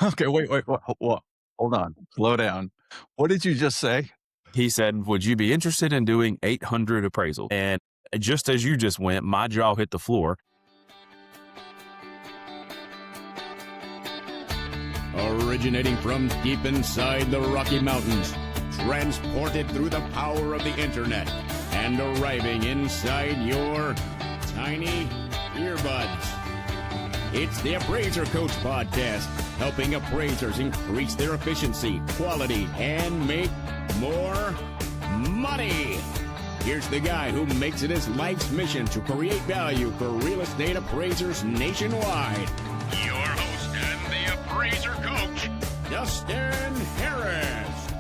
Okay, wait, hold on, slow down. What did you just say? He said, "Would you be interested in doing 800 appraisals?" And just as you just went, my jaw hit the floor. Originating from deep inside the Rocky Mountains, transported through the power of the internet, and arriving inside your tiny earbuds. It's the Appraiser Coach Podcast, helping appraisers increase their efficiency, quality, and make more money. Here's the guy who makes it his life's mission to create value for real estate appraisers nationwide. Your host and the Appraiser Coach, Dustin Harris.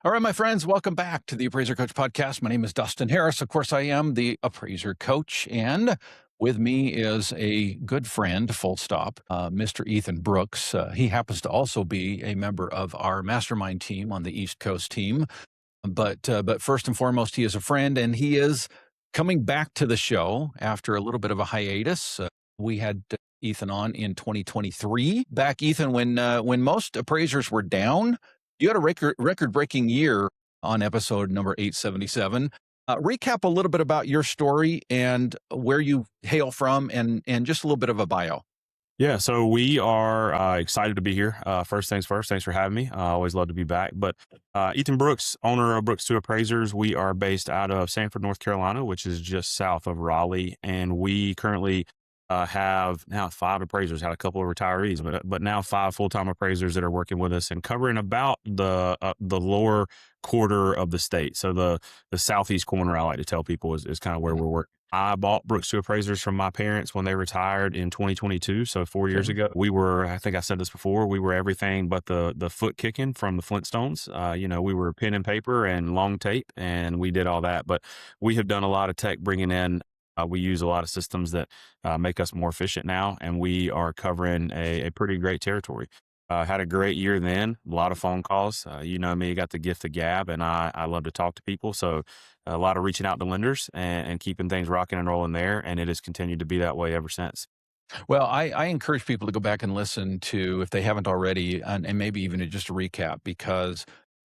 All right, my friends, welcome back to the Appraiser Coach Podcast. My name is Dustin Harris. Of course, I am the Appraiser Coach, and with me is a good friend, full stop, Mr. Ethan Brooks. He happens to also be a member of our mastermind team on the East Coast team. But first and foremost, he is a friend, and he is coming back to the show after a little bit of a hiatus. We had Ethan on in 2023. Back, Ethan, when most appraisers were down, you had a record-breaking year on episode number 877. Recap a little bit about your story and where you hail from, and just a little bit of a bio. Yeah, so we are excited to be here. First things first, thanks for having me. I always love to be back. But Ethan Brooks, owner of Brooks II Appraisers, we are based out of Sanford, North Carolina, which is just south of Raleigh. And we currently have now 5 appraisers, had a couple of retirees, but now 5 full-time appraisers that are working with us and covering about the lower quarter of the state. So the southeast corner, I like to tell people, is kind of where we're working. I bought Brooks II Appraisers from my parents when they retired in 2022. So 4 years ago, we were, I think I said this before, we were everything but the foot kicking from the Flintstones. We were pen and paper and long tape, and we did all that. But we have done a lot of tech bringing in. We use a lot of systems that make us more efficient now, and we are covering a pretty great territory. Had a great year then, a lot of phone calls. You know me, got the gift of gab, and I love to talk to people. So a lot of reaching out to lenders and keeping things rocking and rolling there, and it has continued to be that way ever since. Well, I encourage people to go back and listen to, if they haven't already, and maybe even just a recap, because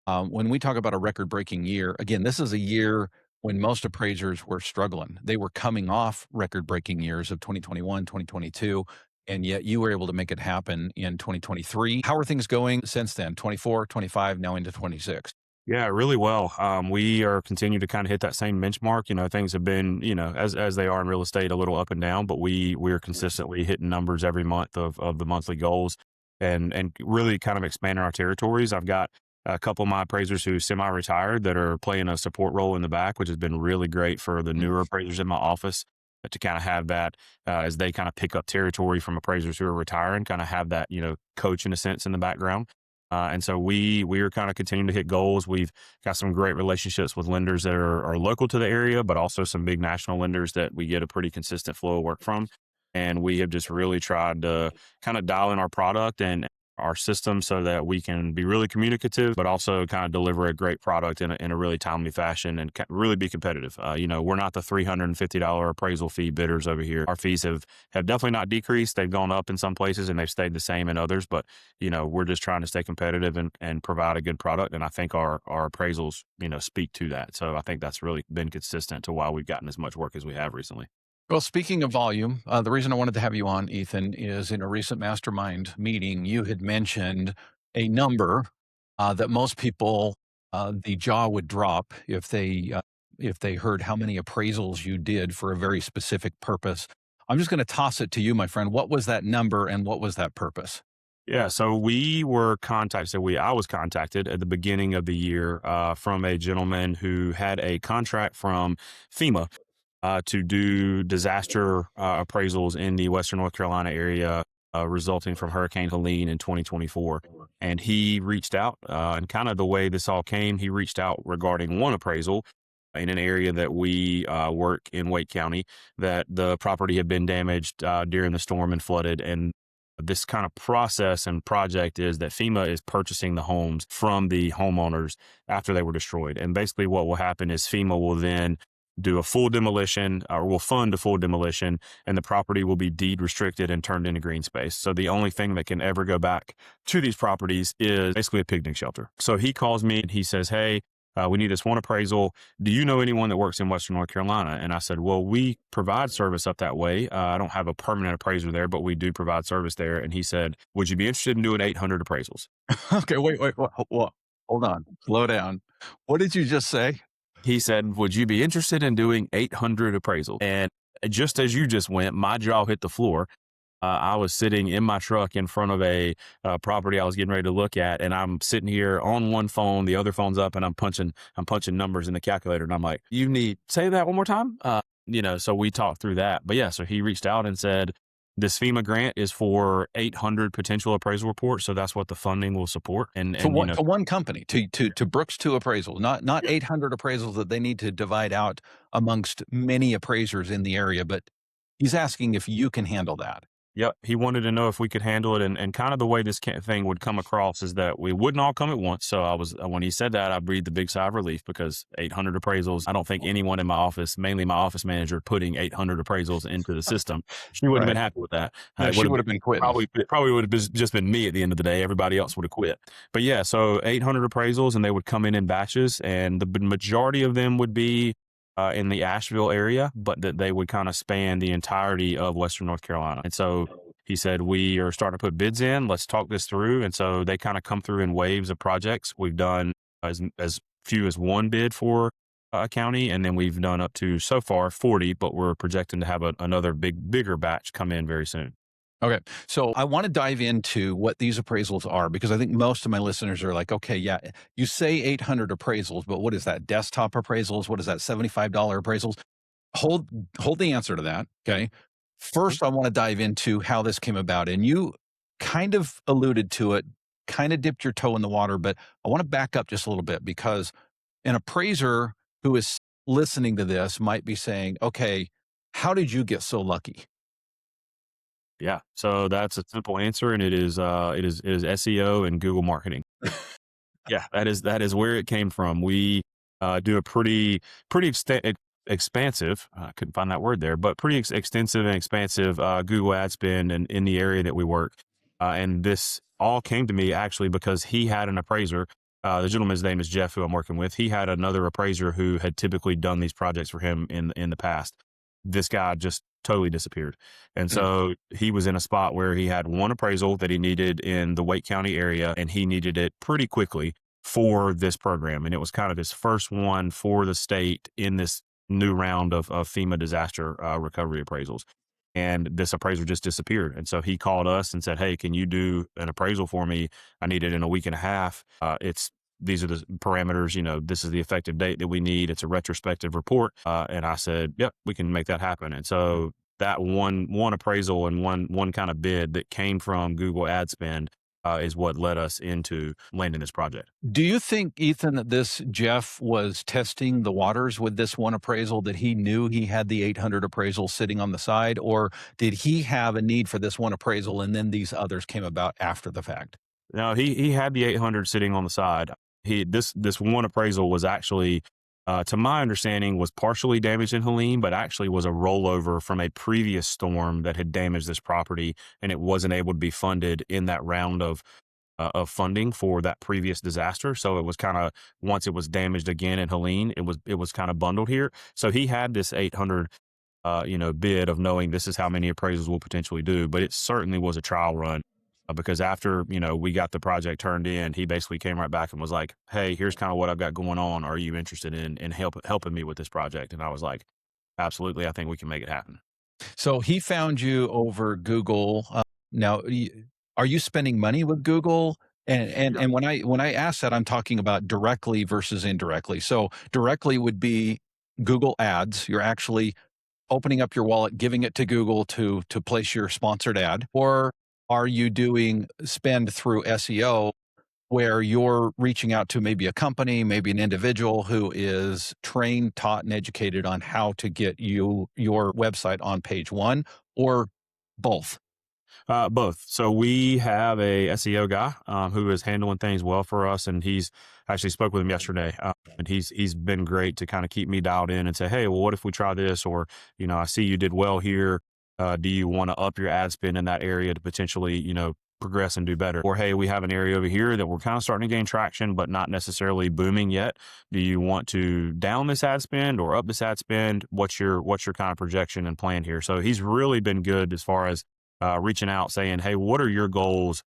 when we talk about a record-breaking year, again, this is a year when most appraisers were struggling. They were coming off record-breaking years of 2021, 2022, and yet you were able to make it happen in 2023. How are things going since then? 24, 25, now into 26? Yeah, really well. We are continuing to kind of hit that same benchmark. Things have been, as they are in real estate, a little up and down, but we're consistently hitting numbers every month of the monthly goals and really kind of expanding our territories. I've got a couple of my appraisers who semi-retired that are playing a support role in the back, which has been really great for the newer appraisers in my office to kind of have that as they kind of pick up territory from appraisers who are retiring, kind of have that, coach in a sense in the background. And so we are kind of continuing to hit goals. We've got some great relationships with lenders that are local to the area, but also some big national lenders that we get a pretty consistent flow of work from. And we have just really tried to kind of dial in our product and our system so that we can be really communicative, but also kind of deliver a great product in a really timely fashion and really be competitive. We're not the $350 appraisal fee bidders over here. Our fees have definitely not decreased. They've gone up in some places and they've stayed the same in others, but we're just trying to stay competitive and provide a good product. And I think our appraisals, speak to that. So I think that's really been consistent to why we've gotten as much work as we have recently. Well, speaking of volume, the reason I wanted to have you on, Ethan, is in a recent mastermind meeting, you had mentioned a number that most people, the jaw would drop if they heard how many appraisals you did for a very specific purpose. I'm just going to toss it to you, my friend. What was that number and what was that purpose? Yeah, so we were contacted. I was contacted at the beginning of the year from a gentleman who had a contract from FEMA to do disaster appraisals in the Western North Carolina area resulting from Hurricane Helene in 2024. And he reached out and kind of the way this all came, he reached out regarding one appraisal in an area that we work in Wake County, that the property had been damaged during the storm and flooded. And this kind of process and project is that FEMA is purchasing the homes from the homeowners after they were destroyed. And basically what will happen is FEMA will then do a full demolition, or we'll fund a full demolition, and the property will be deed restricted and turned into green space. So the only thing that can ever go back to these properties is basically a picnic shelter. So he calls me and he says, hey, we need this one appraisal. Do you know anyone that works in Western North Carolina? And I said, well, we provide service up that way. I don't have a permanent appraiser there, but we do provide service there. And he said, would you be interested in doing 800 appraisals? Okay, wait, hold on, slow down. What did you just say? He said, would you be interested in doing 800 appraisals? And just as you just went, my jaw hit the floor. I was sitting in my truck in front of a property I was getting ready to look at, and I'm sitting here on one phone, the other phone's up, and I'm punching numbers in the calculator, and I'm like, say that one more time? So we talked through that. But yeah, so he reached out and said, this FEMA grant is for 800 potential appraisal reports, so that's what the funding will support. To one company, to Brooks II Appraisals, not 800 appraisals that they need to divide out amongst many appraisers in the area, but he's asking if you can handle that. Yep. He wanted to know if we could handle it. And kind of the way this thing would come across is that we wouldn't all come at once. So when he said that, I breathed a big sigh of relief, because 800 appraisals, I don't think anyone in my office, mainly my office manager, putting 800 appraisals into the system, she wouldn't have been happy with that. No, she would have been quitting. Probably would have just been me at the end of the day. Everybody else would have quit. But yeah, so 800 appraisals, and they would come in batches, and the majority of them would be in the Asheville area, but that they would kind of span the entirety of Western North Carolina. And so he said, we are starting to put bids in. Let's talk this through. And so they kind of come through in waves of projects. We've done as few as one bid for a county, and then we've done up to, so far, 40, but we're projecting to have another bigger batch come in very soon. Okay. So I want to dive into what these appraisals are, because I think most of my listeners are like, okay, yeah, you say 800 appraisals, but what is that? Desktop appraisals? What is that? $75 appraisals? Hold the answer to that. Okay. First, I want to dive into how this came about. And you kind of alluded to it, kind of dipped your toe in the water, but I want to back up just a little bit, because an appraiser who is listening to this might be saying, okay, how did you get so lucky? Yeah. So that's a simple answer, and it is SEO and Google marketing. Yeah, that is where it came from. We do a pretty expansive, I couldn't find that word there, but pretty extensive and expansive Google ad spend in the area that we work. And this all came to me actually because he had an appraiser. The gentleman's name is Jeff, who I'm working with. He had another appraiser who had typically done these projects for him in the past. This guy just totally disappeared. And so he was in a spot where he had one appraisal that he needed in the Wake County area, and he needed it pretty quickly for this program. And it was kind of his first one for the state in this new round of FEMA disaster recovery appraisals. And this appraiser just disappeared. And so he called us and said, hey, can you do an appraisal for me? I need it in a week and a half. These are the parameters, this is the effective date that we need. It's a retrospective report. And I said, yep, we can make that happen. And so that one appraisal and one kind of bid that came from Google ad spend is what led us into landing this project. Do you think, Ethan, that this Jeff was testing the waters with this one appraisal, that he knew he had the 800 appraisals sitting on the side, or did he have a need for this one appraisal and then these others came about after the fact? No, he had the 800 sitting on the side. This one appraisal was actually, to my understanding, was partially damaged in Helene, but actually was a rollover from a previous storm that had damaged this property, and it wasn't able to be funded in that round of funding for that previous disaster. So it was kind of, once it was damaged again in Helene, it was kind of bundled here. So he had this 800 bid of knowing this is how many appraisals we'll potentially do, but it certainly was a trial run. Because after, we got the project turned in, he basically came right back and was like, hey, here's kind of what I've got going on. Are you interested in helping me with this project? And I was like, absolutely. I think we can make it happen. So he found you over Google. Now, are you spending money with Google? And when I ask that, I'm talking about directly versus indirectly. So directly would be Google ads. You're actually opening up your wallet, giving it to Google to place your sponsored ad, or are you doing spend through SEO where you're reaching out to maybe a company, maybe an individual who is trained, taught, and educated on how to get your website on page one, or both? Both. So we have a SEO guy who is handling things well for us, and he's actually spoke with him yesterday, and he's been great to kind of keep me dialed in and say, hey, well, what if we try this? Or I see you did well here. Do you want to up your ad spend in that area to potentially progress and do better? Or hey, we have an area over here that we're kind of starting to gain traction, but not necessarily booming yet. Do you want to down this ad spend or up this ad spend? What's your kind of projection and plan here? So he's really been good as far as reaching out, saying, hey, what are your goals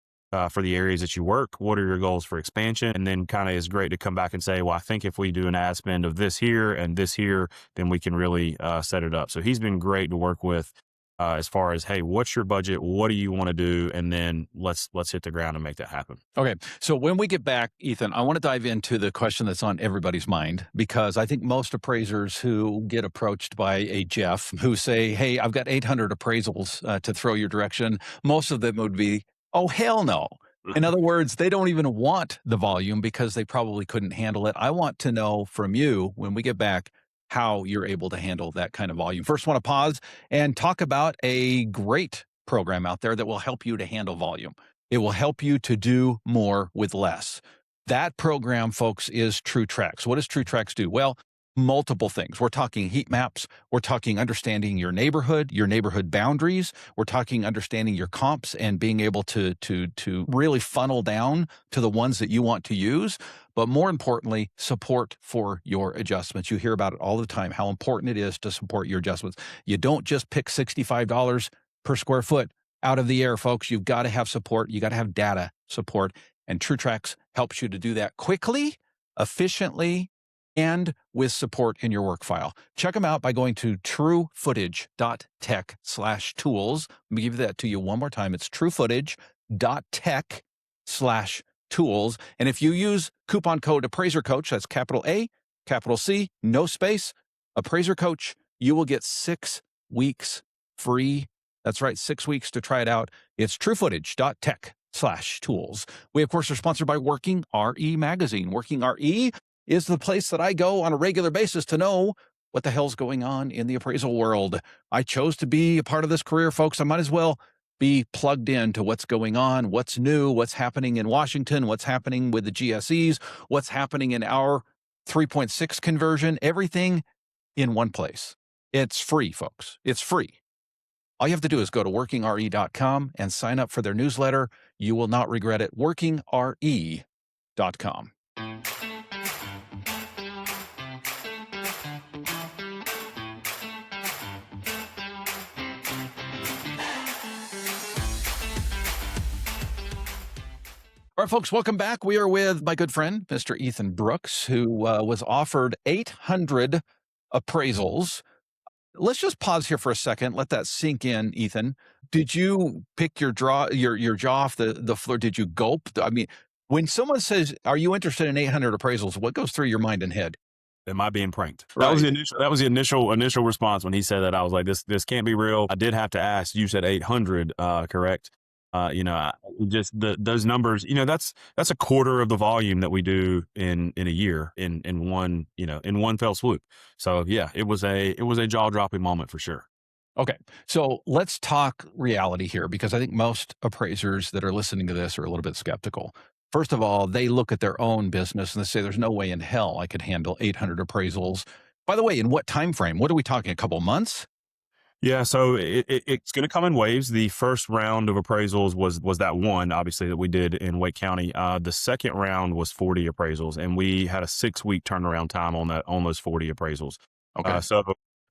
for the areas that you work? What are your goals for expansion? And then kind of is great to come back and say, well, I think if we do an ad spend of this here and this here, then we can really set it up. So he's been great to work with as far as, hey, what's your budget? What do you want to do? And then let's hit the ground and make that happen. Okay. So when we get back, Ethan, I want to dive into the question that's on everybody's mind, because I think most appraisers who get approached by a Jeff who say, hey, I've got 800 appraisals to throw your direction, most of them would be, oh, hell no. In other words, they don't even want the volume because they probably couldn't handle it. I want to know from you when we get back how you're able to handle that kind of volume. First, want to pause and talk about a great program out there that will help you to handle volume. It will help you to do more with less. That program, folks, is TrueTrax. What does TrueTrax do? Well, multiple things. We're talking heat maps. We're talking understanding your neighborhood boundaries. We're talking understanding your comps and being able to really funnel down to the ones that you want to use. But more importantly, support for your adjustments. You hear about it all the time, how important it is to support your adjustments. You don't just pick $65 per square foot out of the air, folks. You've got to have support. You got to have data support. And TrueTrax helps you to do that quickly, efficiently, and with support in your work file. Check them out by going to truefootage.tech/tools. Let me give that to you one more time. It's truefootage.tech/tools. And if you use coupon code Appraiser Coach, that's capital A, capital C, no space, Appraiser Coach, you will get 6 weeks free. That's right, 6 weeks to try it out. It's truefootage.tech/tools. We, of course, are sponsored by Working RE Magazine. Working RE is the place that I go on a regular basis to know what the hell's going on in the appraisal world. I chose to be a part of this career, folks. I might as well be plugged into what's going on, what's new, what's happening in Washington, what's happening with the GSEs, what's happening in our 3.6 conversion, everything in one place. It's free, folks. It's free. All you have to do is go to workingre.com and sign up for their newsletter. You will not regret it. Workingre.com. All right, folks, welcome back. We are with my good friend, Mr. Ethan Brooks, who was offered 800 appraisals. Let's just pause here for a second. Let that sink in, Ethan. Did you pick your jaw off the floor? Did you gulp? I mean, when someone says, "Are you interested in 800 appraisals?" What goes through your mind and head? Am I being pranked? Right. That was the initial response when he said that. I was like, this can't be real. I did have to ask. You said 800, correct? Those numbers, that's a quarter of the volume that we do in a year in one fell swoop. So yeah, it was a jaw dropping moment for sure. Okay. So let's talk reality here, because I think most appraisers that are listening to this are a little bit skeptical. First of all, they look at their own business and they say, there's no way in hell I could handle 800 appraisals. By the way, in what time frame? What are we talking? A couple months? Yeah, so it's going to come in waves. The first round of appraisals was that one, obviously, that we did in Wake County. The second round was 40 appraisals, and we had a 6-week turnaround time on those 40 appraisals. Okay. So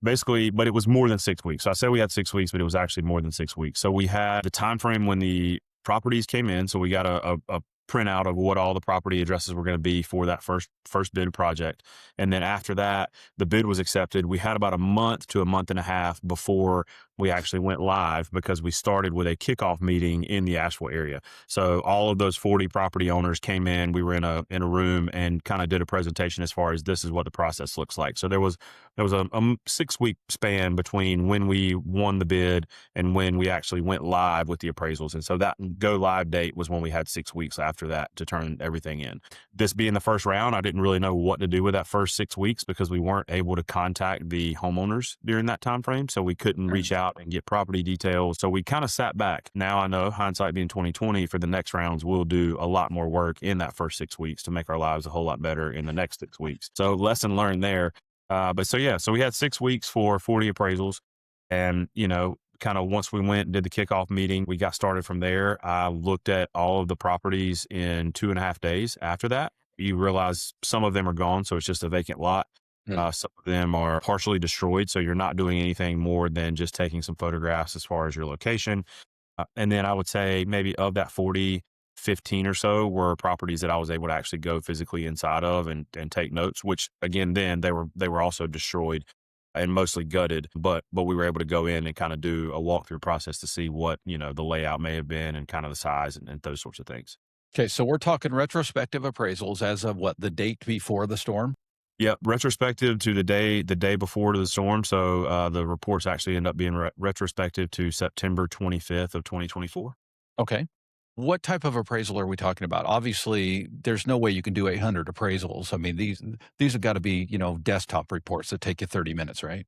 basically, but it was more than 6 weeks. So I said we had 6 weeks, but it was actually more than 6 weeks. So we had the time frame when the properties came in. So we got a printout of what all the property addresses were going to be for that first bid project. And then after that, the bid was accepted. We had about a month to a month and a half before we actually went live, because we started with a kickoff meeting in the Asheville area. So all of those 40 property owners came in. We were in a room and kind of did a presentation as far as this is what the process looks like. So there was a 6-week span between when we won the bid and when we actually went live with the appraisals. And so that go live date was when we had 6 weeks after that to turn everything in. This being the first round, I didn't really know what to do with that first 6 weeks because we weren't able to contact the homeowners during that time frame. So we couldn't reach out out and get property details. So we kind of sat back. Now I know, hindsight being 2020, for the next rounds, we'll do a lot more work in that first 6 weeks to make our lives a whole lot better in the next 6 weeks. So lesson learned there. So we had 6 weeks for 40 appraisals. And, kind of once we went and did the kickoff meeting, we got started from there. I looked at all of the properties in 2.5 days after that. You realize some of them are gone, so it's just a vacant lot. Some of them are partially destroyed, so you're not doing anything more than just taking some photographs as far as your location. And then I would say maybe of that 40, 15 or so were properties that I was able to actually go physically inside of and take notes, which again, then they were also destroyed and mostly gutted, but we were able to go in and kind of do a walkthrough process to see what, the layout may have been and kind of the size and those sorts of things. Okay, so we're talking retrospective appraisals as of what, the date before the storm? Yep, retrospective to the day before to the storm. So the reports actually end up being retrospective to September 25th of 2024. Okay. What type of appraisal are we talking about? Obviously, there's no way you can do 800 appraisals. I mean, these have got to be, desktop reports that take you 30 minutes, right?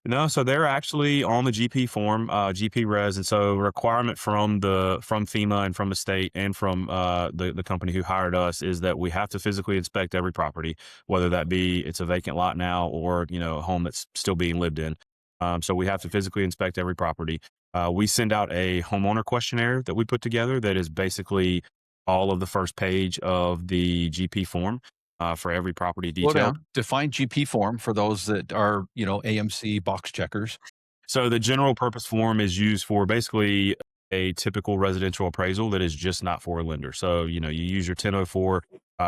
No, so they're actually on the GP form, GP res, and so requirement from FEMA and from the state and from the company who hired us is that we have to physically inspect every property, whether that be it's a vacant lot now or a home that's still being lived in. So we have to physically inspect every property. We send out a homeowner questionnaire that we put together that is basically all of the first page of the GP form. For every property Slow detail. down. Define GP form for those that are, AMC box checkers. So the general purpose form is used for basically a typical residential appraisal that is just not for a lender. So, you use your 1004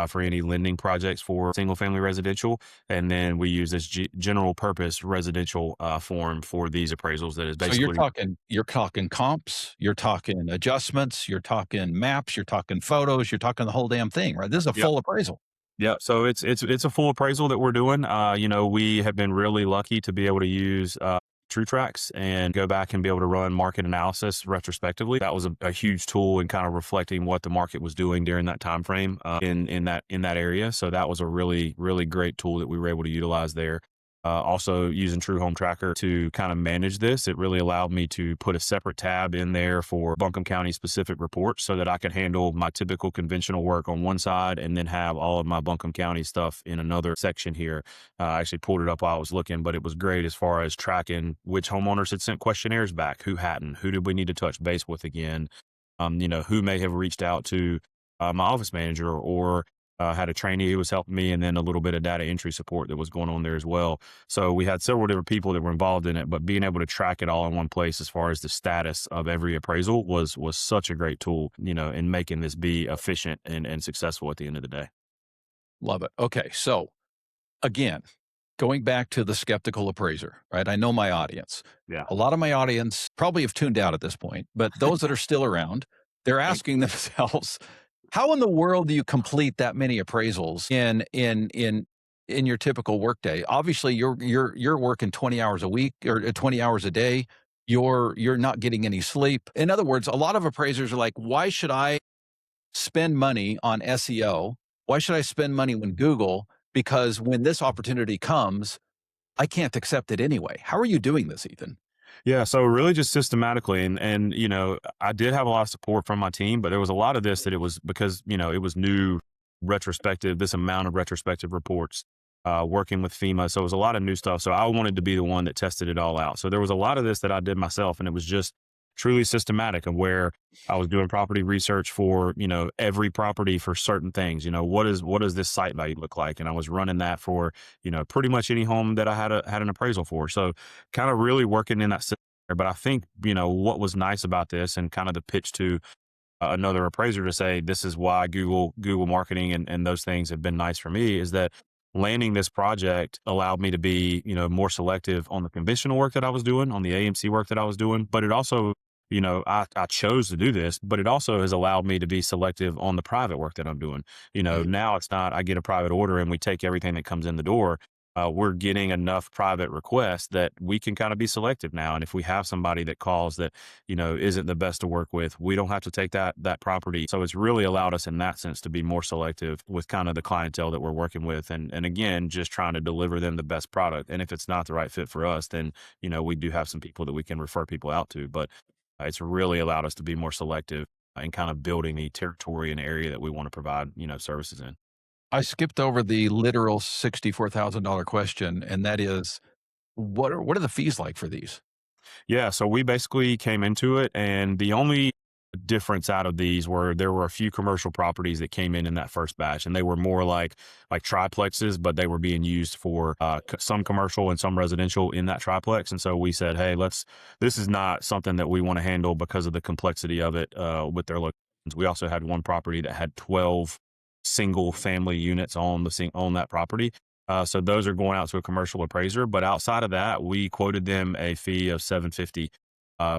for any lending projects for single family residential. And then we use this general purpose residential form for these appraisals that is basically. So you're talking comps, you're talking adjustments, you're talking maps, you're talking photos, you're talking the whole damn thing, right? This is a full appraisal. Yeah, so it's a full appraisal that we're doing. We have been really lucky to be able to use TrueTracks and go back and be able to run market analysis retrospectively. That was a huge tool in kind of reflecting what the market was doing during that time frame in that area. So that was a really, really great tool that we were able to utilize there. Also using True Home Tracker to kind of manage this, it really allowed me to put a separate tab in there for Buncombe County specific reports so that I could handle my typical conventional work on one side and then have all of my Buncombe County stuff in another section here. I actually pulled it up while I was looking, but it was great as far as tracking which homeowners had sent questionnaires back, who hadn't, who did we need to touch base with again, who may have reached out to my office manager or had a trainee who was helping me, and then a little bit of data entry support that was going on there as well. So we had several different people that were involved in it, but being able to track it all in one place as far as the status of every appraisal was such a great tool, in making this be efficient and successful at the end of the day. Love it. Okay. So again, going back to the skeptical appraiser, right? I know my audience. Yeah. A lot of my audience probably have tuned out at this point, but those that are still around, they're asking themselves, how in the world do you complete that many appraisals in your typical workday? Obviously, you're working 20 hours a week or 20 hours a day. You're not getting any sleep. In other words, a lot of appraisers are like, why should I spend money on SEO? Why should I spend money on Google? Because when this opportunity comes, I can't accept it anyway. How are you doing this, Ethan? Yeah, so really just systematically, and I did have a lot of support from my team, but there was a lot of this that it was because it was new this amount of retrospective reports, working with FEMA, so it was a lot of new stuff. So I wanted to be the one that tested it all out. So there was a lot of this that I did myself, and it was just truly systematic of where I was doing property research for every property for certain things. What does this site value look like, and I was running that for pretty much any home that I had an appraisal for. So kind of really working in that system. But I think what was nice about this, and kind of the pitch to another appraiser to say this is why Google marketing and those things have been nice for me, is that landing this project allowed me to be more selective on the conventional work that I was doing, on the AMC work that I was doing. But it also I chose to do this, but it also has allowed me to be selective on the private work that I'm doing. Now it's not, I get a private order and we take everything that comes in the door. we're getting enough private requests that we can kind of be selective now. And if we have somebody that calls that, isn't the best to work with, we don't have to take that property. So it's really allowed us in that sense to be more selective with kind of the clientele that we're working with. And again, just trying to deliver them the best product. And if it's not the right fit for us, then, we do have some people that we can refer people out to. But it's really allowed us to be more selective and kind of building the territory and area that we want to provide, services in. I skipped over the literal $64,000 question, and that is, what are the fees like for these? Yeah, so we basically came into it, and the only difference out of these were there were a few commercial properties that came in that first batch, and they were more like triplexes, but they were being used for some commercial and some residential in that triplex. And so we said, hey, this is not something that we want to handle because of the complexity of it with their locations. We also had one property that had 12 single family units on that property. So those are going out to a commercial appraiser. But outside of that, we quoted them a fee of $750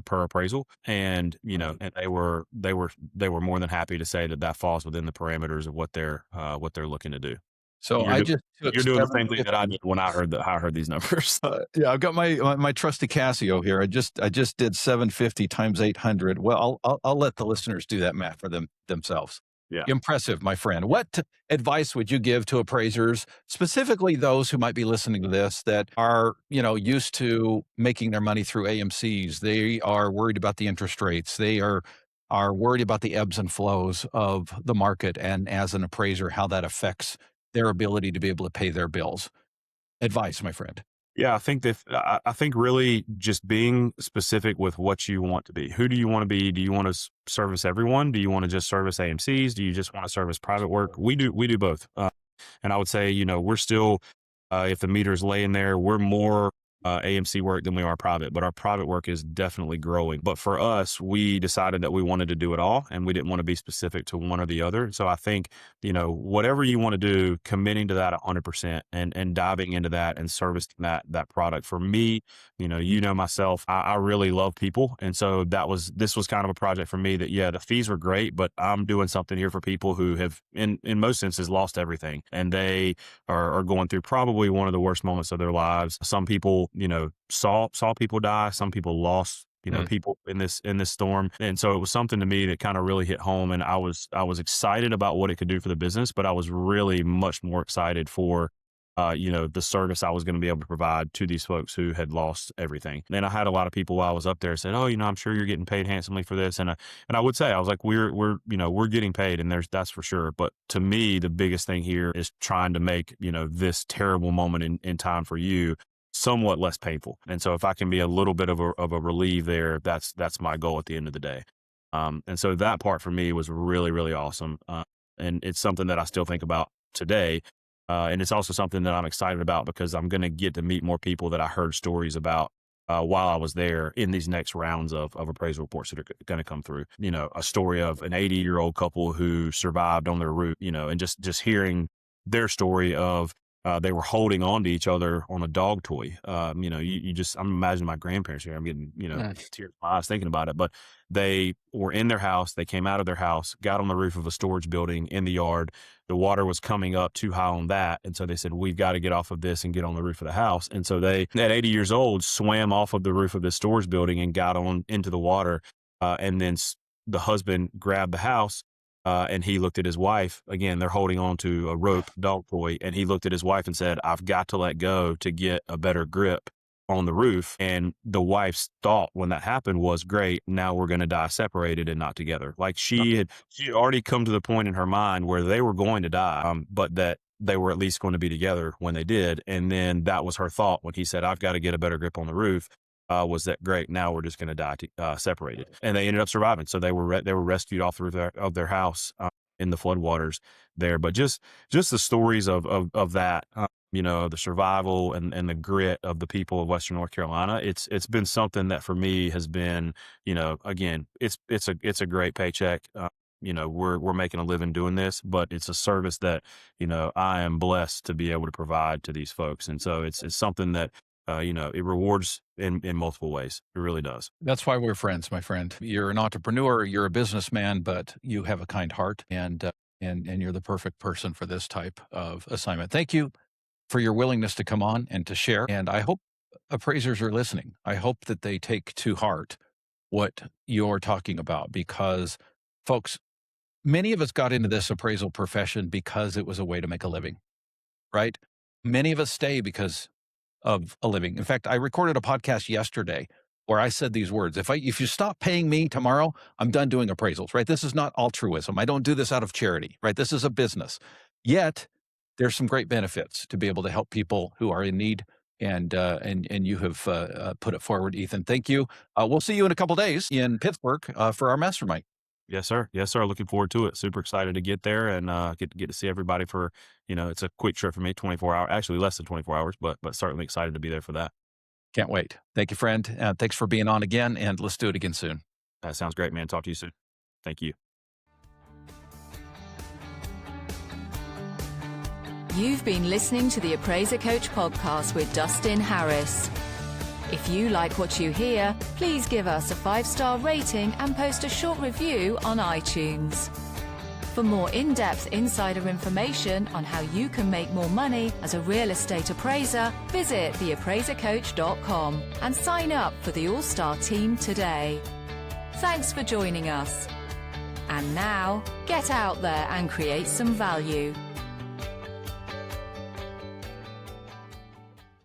per appraisal, and and they were more than happy to say that falls within the parameters of what they're looking to do. So You're I do, just took you're doing the same thing that I 750. did when I heard these numbers. Yeah, I've got my trusty Casio here. I just did 750 times 800. Well, I'll let the listeners do that math for themselves. Yeah. Impressive, my friend. What advice would you give to appraisers, specifically those who might be listening to this that are, used to making their money through AMCs? They are worried about the interest rates. They are worried about the ebbs and flows of the market, and as an appraiser, how that affects their ability to be able to pay their bills. Advice, my friend. Yeah, I think really just being specific with what you want to be. Who do you want to be? Do you want to service everyone? Do you want to just service AMCs? Do you just want to service private work? We do both. And I would say, we're still, if the meter's laying there, we're more AMC work than we are private, but our private work is definitely growing. But for us, we decided that we wanted to do it all, and we didn't want to be specific to one or the other. So I think, whatever you want to do, committing to that 100% and diving into that and servicing that product. For me, myself, I really love people. And so this was kind of a project for me that, yeah, the fees were great, but I'm doing something here for people who have in most senses lost everything. And they are going through probably one of the worst moments of their lives. Some people, saw people die. Some people lost, people in this storm. And so it was something to me that kind of really hit home. And I was excited about what it could do for the business, but I was really much more excited for the service I was going to be able to provide to these folks who had lost everything. And I had a lot of people while I was up there said, "Oh, I'm sure you're getting paid handsomely for this." And I would say, I was like, we're getting paid, and that's for sure. But to me, the biggest thing here is trying to make, this terrible moment in time for you somewhat less painful. And so if I can be a little bit of a relief there, that's my goal at the end of the day. And so that part for me was really, really awesome. And it's something that I still think about today. And it's also something that I'm excited about because I'm going to get to meet more people that I heard stories about while I was there in these next rounds of appraisal reports that are going to come through. A story of an 80-year-old couple who survived on their roof, and just hearing their story of they were holding on to each other on a dog toy. I'm imagining my grandparents here. I'm getting, tears in my eyes thinking about it, but they were in their house. They came out of their house, got on the roof of a storage building in the yard. The water was coming up too high on that. And so they said, we've got to get off of this and get on the roof of the house. And so they, at 80 years old, swam off of the roof of this storage building and got on into the water. And then the husband grabbed the house. And he looked at his wife. Again, they're holding on to a rope dog toy. And he looked at his wife and said, I've got to let go to get a better grip on the roof. And the wife's thought when that happened was, great, now we're going to die separated and not together. Like she had already come to the point in her mind where they were going to die, but that they were at least going to be together when they did. And then that was her thought when he said, I've got to get a better grip on the roof. Was that great? Now we're just going to die separated, and they ended up surviving. So they were rescued off the roof of their house in the floodwaters there. But just the stories of that, the survival and the grit of the people of Western North Carolina. It's been something that for me has been, again, it's a great paycheck. We're making a living doing this, but it's a service that I am blessed to be able to provide to these folks, and so it's something that. It rewards in multiple ways. It really does. That's why we're friends, my friend. You're an entrepreneur, you're a businessman, but you have a kind heart, and you're the perfect person for this type of assignment. Thank you for your willingness to come on and to share. And I hope appraisers are listening. I hope that they take to heart what you're talking about, because, folks, many of us got into this appraisal profession because it was a way to make a living, right? Many of us stay because of a living. In fact, I recorded a podcast yesterday where I said these words: if you stop paying me tomorrow, I'm done doing appraisals, right? This is not altruism. I don't do this out of charity, right? This is a business. Yet there's some great benefits to be able to help people who are in need. And you have put it forward, Ethan. Thank you. We'll see you in a couple days in Pittsburgh for our mastermind. Yes, sir. Yes, sir. Looking forward to it. Super excited to get there and get to see everybody for, it's a quick trip for me, 24 hours, actually less than 24 hours, but certainly excited to be there for that. Can't wait. Thank you, friend. Thanks for being on again, and let's do it again soon. That sounds great, man. Talk to you soon. Thank you. You've been listening to the Appraiser Coach podcast with Dustin Harris. If you like what you hear, please give us a 5-star rating and post a short review on iTunes. For more in-depth insider information on how you can make more money as a real estate appraiser, visit theappraisercoach.com and sign up for the All-Star team today. Thanks for joining us. And now, get out there and create some value.